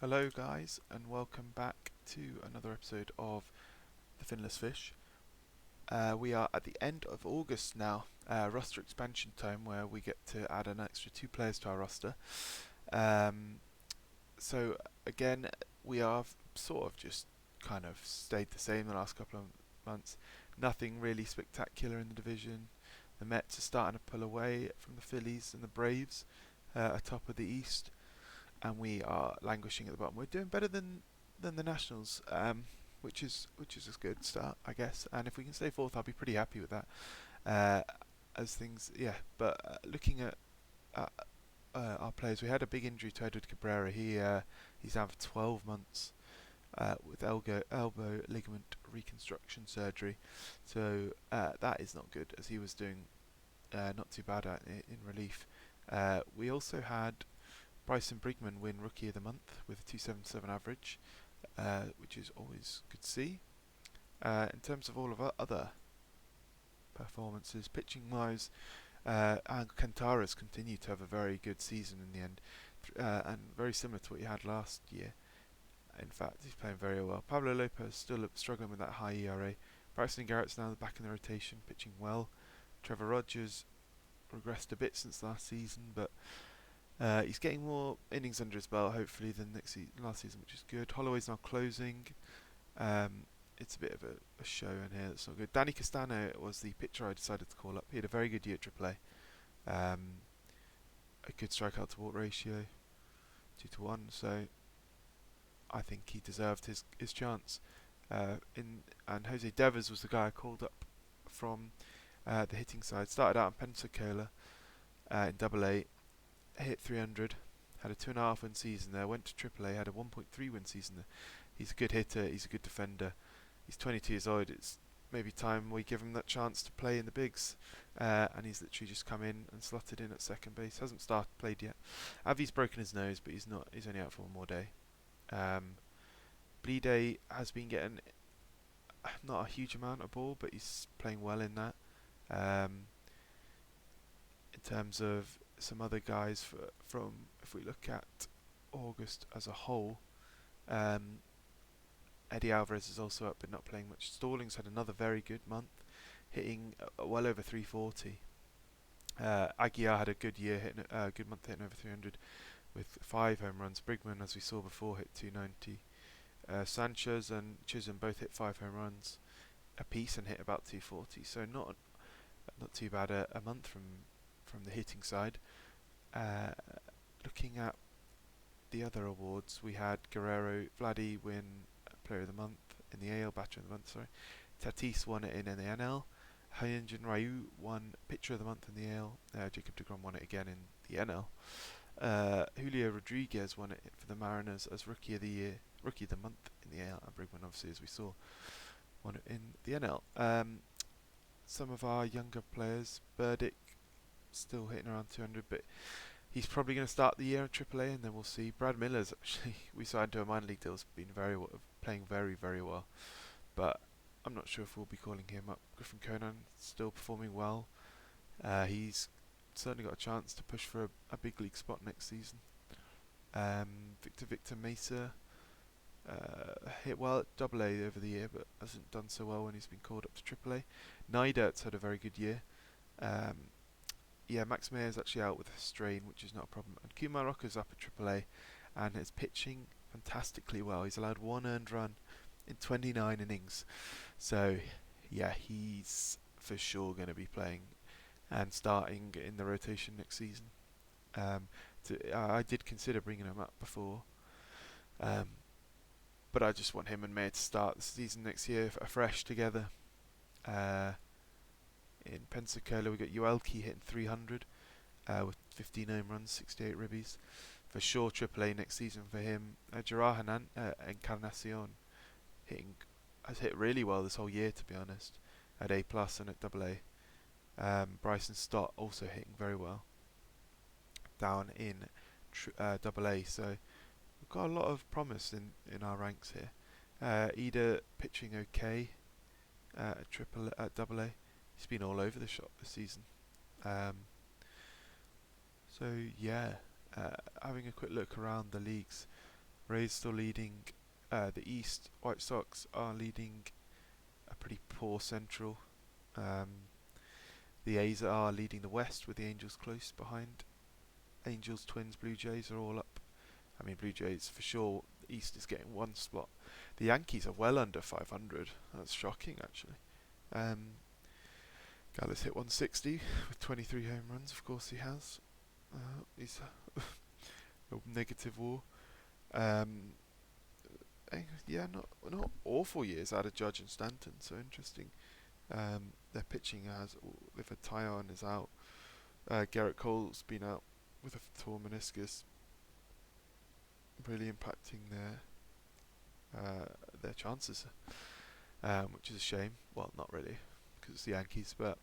Hello guys, and welcome back to another episode of the Finless Fish. We are at the end of August now, roster expansion time, where we get to add an extra 2 players to our roster. Um, so again, we are sort of just kind of stayed the same the last couple of months. Nothing really spectacular in the division. The Mets are starting to pull away from the Phillies and the Braves, atop of the East, and we are languishing at the bottom. We're doing better than the Nationals, which is a good start, I guess. And if we can stay fourth, I'll be pretty happy with that. Uh, as things, yeah. But looking at uh, our players, we had a big injury to Edward Cabrera. He's out for 12 months with elbow ligament reconstruction surgery. So that is not good, as he was doing not too bad in relief. We also had Bryson Brigman win Rookie of the Month with a 277 average, which is always good to see. In terms of all of our other performances, pitching wise, Alcantara's continued to have a very good season in the end, and very similar to what he had last year. In fact, he's playing very well. Pablo Lopez still struggling with that high ERA. Bryson Garrett's now back in the rotation, pitching well. Trevor Rogers regressed a bit since last season, but he's getting more innings under his belt, hopefully, than last season, which is good. Holloway's now closing. It's a bit of a show in here that's not good. Danny Castano was the pitcher I decided to call up. He had a very good year at AAA. A good strikeout to walk ratio, 2-1. So I think he deserved his chance. And Jose Devers was the guy I called up from the hitting side. Started out in Pensacola in AA. Hit 300, had a 2.5 win season there, went to AAA, had a 1.3 win season there. He's a good hitter, he's a good defender. He's 22 years old. It's maybe time we give him that chance to play in the bigs. And he's literally just come in and slotted in at second base. Hasn't played yet. Avi's broken his nose, but he's only out for one more day. Bleeday has been getting not a huge amount of ball, but he's playing well in that. In terms of some other guys from, if we look at August as a whole, Eddie Alvarez is also up but not playing much. Stallings had another very good month, hitting well over 340. Aguiar had a good year, hitting a good month, hitting over 300 with 5 home runs. Brigman, as we saw before, hit 290. Sanchez and Chisholm both hit 5 home runs apiece and hit about 240. So not too bad a month from the hitting side. Looking at the other awards, we had Vladdy win Player of the Month in the AL, Batter of the Month, sorry. Tatis won it in the NL. Hyunjin Ryu won Pitcher of the Month in the AL. Jacob deGrom won it again in the NL. Julio Rodriguez won it for the Mariners as Rookie of the Month in the AL, and Brigman, obviously, as we saw, won it in the NL. Some of our younger players, Burdick still hitting around 200, but he's probably going to start the year in AAA, and then we'll see. Brad Miller's actually, we signed to a minor league deal, has been playing very, very well, but I'm not sure if we'll be calling him up. Griffin Conan still performing well. He's certainly got a chance to push for a big league spot next season. Victor Mesa hit well at AA over the year, but hasn't done so well when he's been called up to AAA. Neidert's had a very good year. Max Mayer's actually out with a strain, which is not a problem. And Kumar Rocker's up at AAA and is pitching fantastically well. He's allowed 1 earned run in 29 innings. So, yeah, he's for sure going to be playing and starting in the rotation next season. I did consider bringing him up before, but I just want him and Mayer to start the season next year afresh together. In Pensacola, we got Uelke hitting 300 with 15 home runs, 68 ribbies. For sure, AAA next season for him. Gerard Encarnacion has hit really well this whole year, to be honest, at A+ and at AA. Bryson Stott also hitting very well down in AA. So we've got a lot of promise in our ranks here. Ida pitching okay at AA. He's been all over the shop this season. So yeah, having a quick look around the leagues, Rays still leading the East. White Sox are leading a pretty poor Central. The A's are leading the West with the Angels close behind. Angels, Twins, Blue Jays are all up. I mean, Blue Jays for sure. The East is getting one spot. The Yankees are well under 500. That's shocking, actually. Callups hit 160 with 23 home runs. Of course, he has. He's a negative WAR. Yeah, not awful years out of Judge and Stanton. So interesting. Their pitching has. If a Tyon is out, Garrett Cole's been out with a torn meniscus, really impacting their chances, which is a shame. Well, not really, because it's the Yankees, but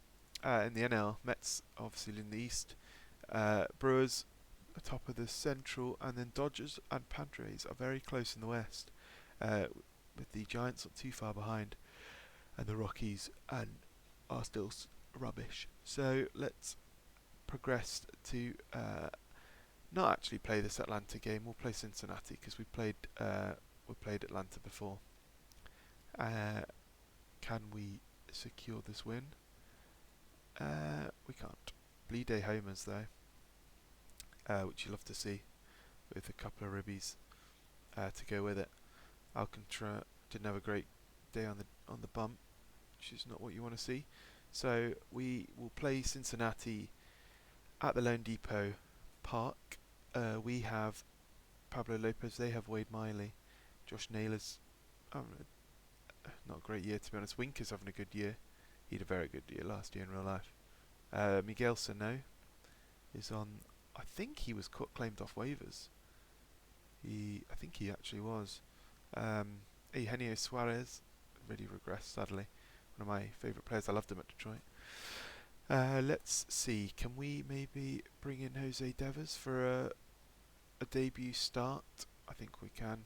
in the NL, Mets obviously in the East, Brewers atop of the Central, and then Dodgers and Padres are very close in the West, with the Giants not too far behind, and the Rockies are still rubbish. So let's progress to not actually play this Atlanta game. We'll play Cincinnati because we played Atlanta before. Can we secure this win? We can't. Bleed day homers though, which you love to see, with a couple of ribbies to go with it. Alcantara didn't have a great day on the bump, which is not what you want to see. So we will play Cincinnati at the Lone Depot Park. We have Pablo Lopez, they have Wade Miley. Josh Naylor's not a great year, to be honest. Winker's having a good year. He had a very good year last year in real life. Miguel Sano is on. I think he was claimed off waivers. I think he actually was. Eugenio Suarez really regressed, sadly. One of my favourite players. I loved him at Detroit. Let's see. Can we maybe bring in Jose Devers for a debut start? I think we can.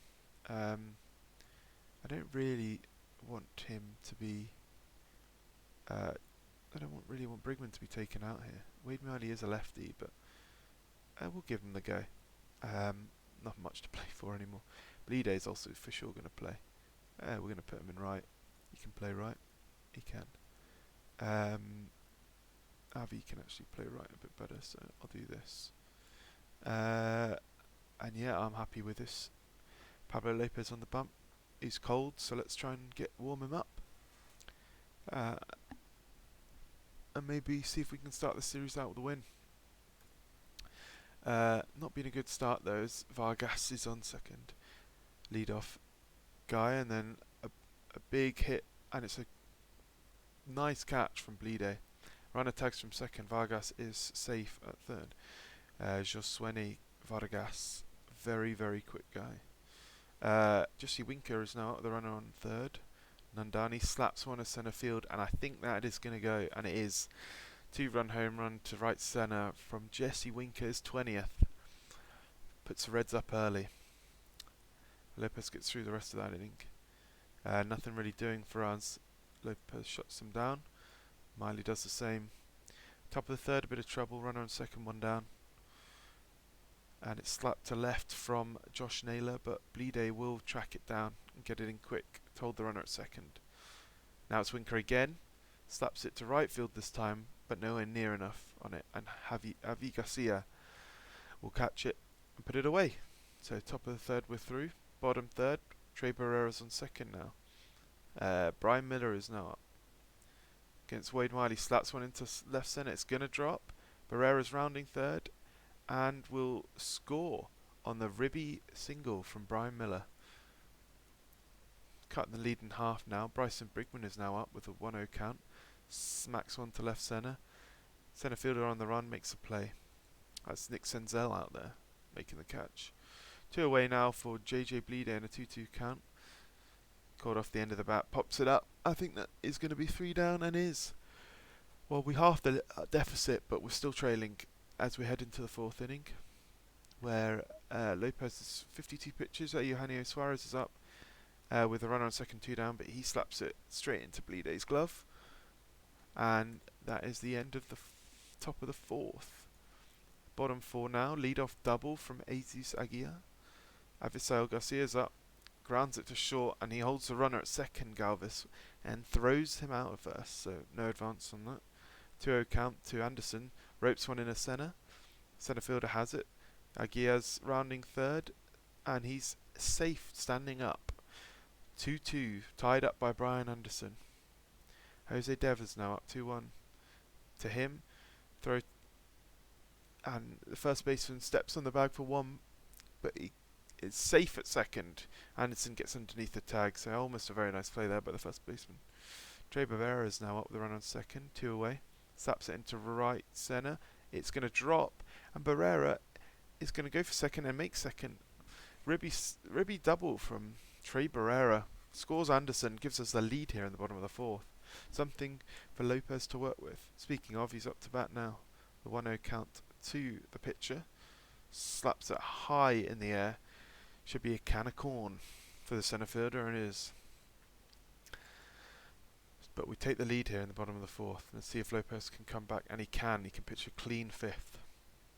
I don't really want him to be. I don't really want Brigman to be taken out here. Wade Miley is a lefty, but we'll give him the go. Not much to play for anymore. Bleed is also for sure going to play. We're going to put him in right. He can play right. He can. Avi can actually play right a bit better, so I'll do this. And yeah, I'm happy with this. Pablo Lopez on the bump. He's cold, so let's try and warm him up. And maybe see if we can start the series out with a win. Not been a good start though, as Vargas is on second. Lead off guy, and then a big hit, and it's a nice catch from Bleede. Runner tags from second. Vargas is safe at third. Josweny Vargas, very, very quick guy. Jesse Winker is now the runner on third. Nandani slaps one to centre field, and I think that is going to go, and it is. 2-run home run to right centre from Jesse Winker's 20th. Puts the Reds up early. Lopez gets through the rest of that inning. Nothing really doing for us. Lopez shuts them down. Miley does the same. Top of the third, a bit of trouble. Runner on second, one down. And it's slapped to left from Josh Naylor, but Bleede will track it down and get it in quick. Told the runner at second. Now it's Winker again. Slaps it to right field this time, but nowhere near enough on it. And Javi Garcia will catch it and put it away. So top of the third, we're through. Bottom third, Trey Barrera's on second now. Brian Miller is now up. Against Wade Miley, slaps one into left centre. It's going to drop. Barrera's rounding third and will score on the ribby single from Brian Miller. Cutting the lead in half now. Bryson Brigman is now up with a 1-0 count. Smacks one to left centre. Centre fielder on the run makes a play. That's Nick Senzel out there making the catch. 2 away now for JJ Bleede and a 2-2 count. Caught off the end of the bat, pops it up. I think that is going to be 3 down, and is. Well, we halved the deficit, but we're still trailing as we head into the 4th inning, where Lopez's 52 pitches. Eugenio Suarez is up with a runner on second, 2 down, but he slaps it straight into Bleede's glove. And that is the end of the top of the 4th. Bottom 4 now. Lead off double from Jesus Aguirre. Avisail Garcia's up, grounds it to short, and he holds the runner at second, Galvis, and throws him out of first, so no advance on that. 2-0 count to Anderson, ropes one in a centre. Centre fielder has it. Aguiar's rounding third, and he's safe standing up. 2-2, tied up by Brian Anderson. Jose Devers now up 2-1 to him. Throw, and the first baseman steps on the bag for one, but he is safe at second. Anderson gets underneath the tag, so almost a very nice play there by the first baseman. Trey Barrera is now up with a run on second, 2 away. Slaps it into right centre. It's going to drop, and Barrera is going to go for second and make second. Ribby double from Trey Barrera. Scores Anderson, gives us the lead here in the bottom of the fourth. Something for Lopez to work with. Speaking of, he's up to bat now. The 1-0 count to the pitcher. Slaps it high in the air. Should be a can of corn for the centre fielder, and it is. But we take the lead here in the bottom of the fourth. Let's see if Lopez can come back, and he can. He can pitch a clean fifth.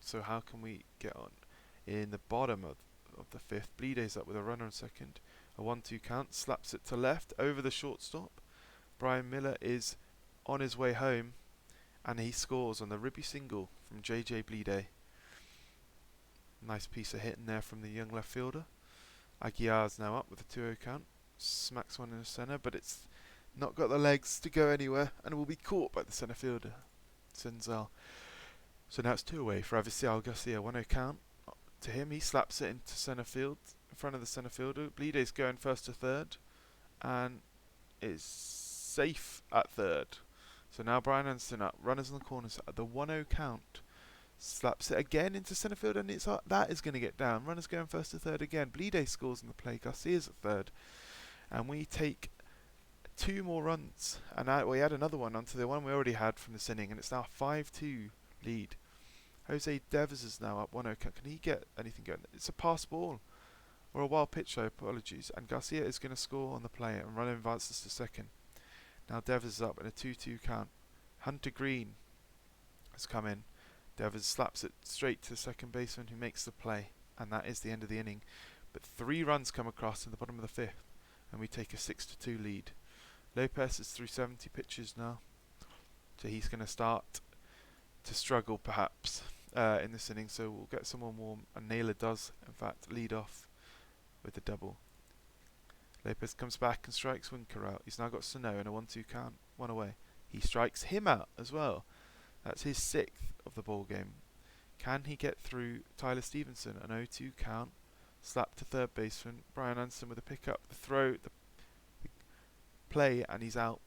So how can we get on? In the bottom of the fifth, Bleeday's up with a runner on second. A 1-2 count, slaps it to left over the shortstop. Brian Miller is on his way home, and he scores on the ribby single from JJ Bleeday. Nice piece of hitting there from the young left fielder. Aguiar's now up with a 2-0 count. Smacks one in the centre, but it's not got the legs to go anywhere, and will be caught by the centre fielder, Senzel. So now it's 2 away for Avisail Garcia. 1-0 count to him. He slaps it into centre field, in front of the centre fielder. Bleeday's going first to third, and is safe at third. So now Brian Anderson up. Runners in the corners at the 1-0 count. Slaps it again into centre field, and it's that is going to get down. Runners going first to third again. Bleeday scores in the play. Garcia's at third, and we take 2 more runs, and we add another one onto the one we already had from this inning, and it's now a 5-2 lead. Jose Devers is now up 1-0 count. Can he get anything going? It's a pass ball or a wild pitch, so apologies. And Garcia is going to score on the play, and runner advances to second. Now Devers is up in a 2-2 count. Hunter Green has come in. Devers slaps it straight to the second baseman, who makes the play, and that is the end of the inning. But 3 runs come across in the bottom of the fifth, and we take a 6-2 lead. Lopez is through 70 pitches now, so he's going to start to struggle perhaps in this inning, so we'll get someone warm, and Naylor does in fact lead off with the double. Lopez comes back and strikes Winker out. He's now got Sano in a 1-2 count, 1 away. He strikes him out as well. That's his 6th of the ball game. Can he get through Tyler Stevenson? An 0-2 count, slap to third baseman. Brian Anderson with a pickup, the throw, the play, and he's out.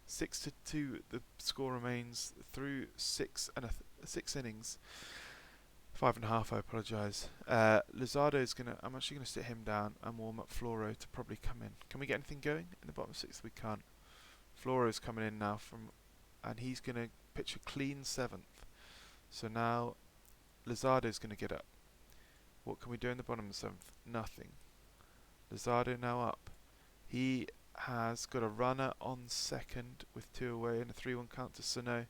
6-2. The score remains through 6 innings. 5.5. I apologise. Luzardo is gonna. I'm actually gonna sit him down and warm up Floro to probably come in. Can we get anything going in the bottom 6th? We can't. Floro's coming in now and he's gonna pitch a clean 7th. So now Luzardo's gonna get up. What can we do in the bottom of the 7th? Nothing. Luzardo now up. He has got a runner on second with 2 away and a 3-1 count to Sano.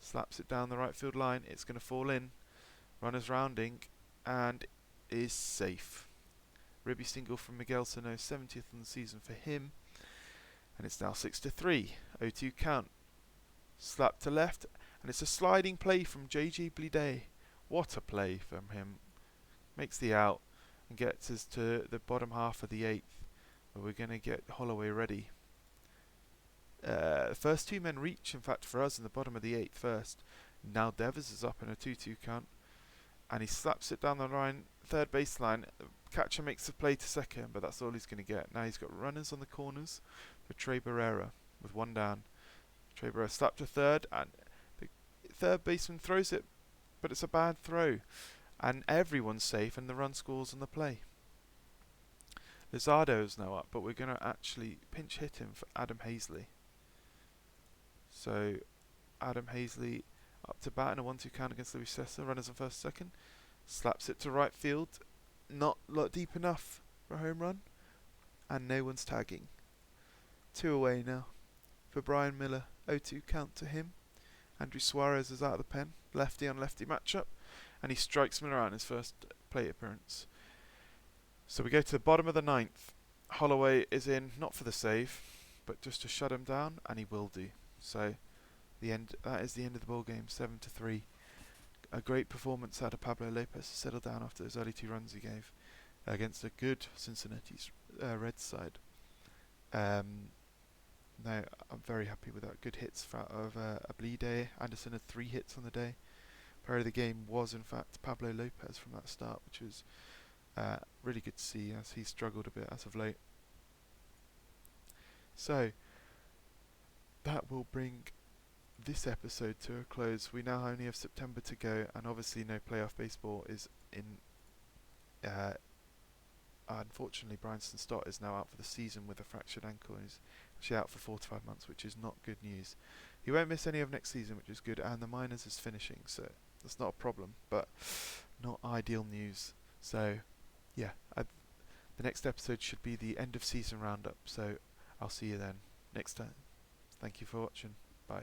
Slaps it down the right field line. It's going to fall in. Runner's rounding and is safe. Ribby single from Miguel Sano, 70th on the season for him. And it's now 6-3. 0-2 count. Slap to left, and it's a sliding play from JJ Bleeday. What a play from him. Makes the out and gets us to the bottom half of the 8th. But we're going to get Holloway ready. The first 2 men reach, in fact, for us in the bottom of the 8th first. Now Devers is up in a 2-2 count, and he slaps it down the line, third baseline. Catcher makes the play to second, but that's all he's going to get. Now he's got runners on the corners for Trey Barrera with 1 down. Trey Barrera slapped to third, and the third baseman throws it, but it's a bad throw, and everyone's safe, and the run scores on the play. Luzardo is now up, but we're going to actually pinch hit him for Adam Hazley. So Adam Hazley up to bat in a 1-2 count against Luis Sessa. Runners on first, second. Slaps it to right field. Not deep enough for a home run. And no one's tagging. 2 away now for Brian Miller. 0-2 count to him. Andrew Suarez is out of the pen. Lefty on lefty matchup. And he strikes Miller out in his first plate appearance. So we go to the bottom of the ninth. Holloway is in, not for the save, but just to shut him down, and he will do. So the end. That is the end of the ball game. 7-3. A great performance out of Pablo Lopez to settle down after those early 2 runs he gave against a good Cincinnati Reds side. No, I'm very happy with that. Good hits out of Ablide. Anderson had 3 hits on the day. Player of the game was in fact Pablo Lopez from that start, which was really good to see as he struggled a bit as of late. So that will bring this episode to a close. We now only have September to go, and obviously no playoff baseball is in. Unfortunately, Bryanston Stott is now out for the season with a fractured ankle. He's actually out for 4 to 5 months, which is not good news. He won't miss any of next season, which is good, and the minors is finishing, so that's not a problem, but not ideal news. So, yeah, the next episode should be the end of season roundup, so I'll see you then next time. Thank you for watching. Bye.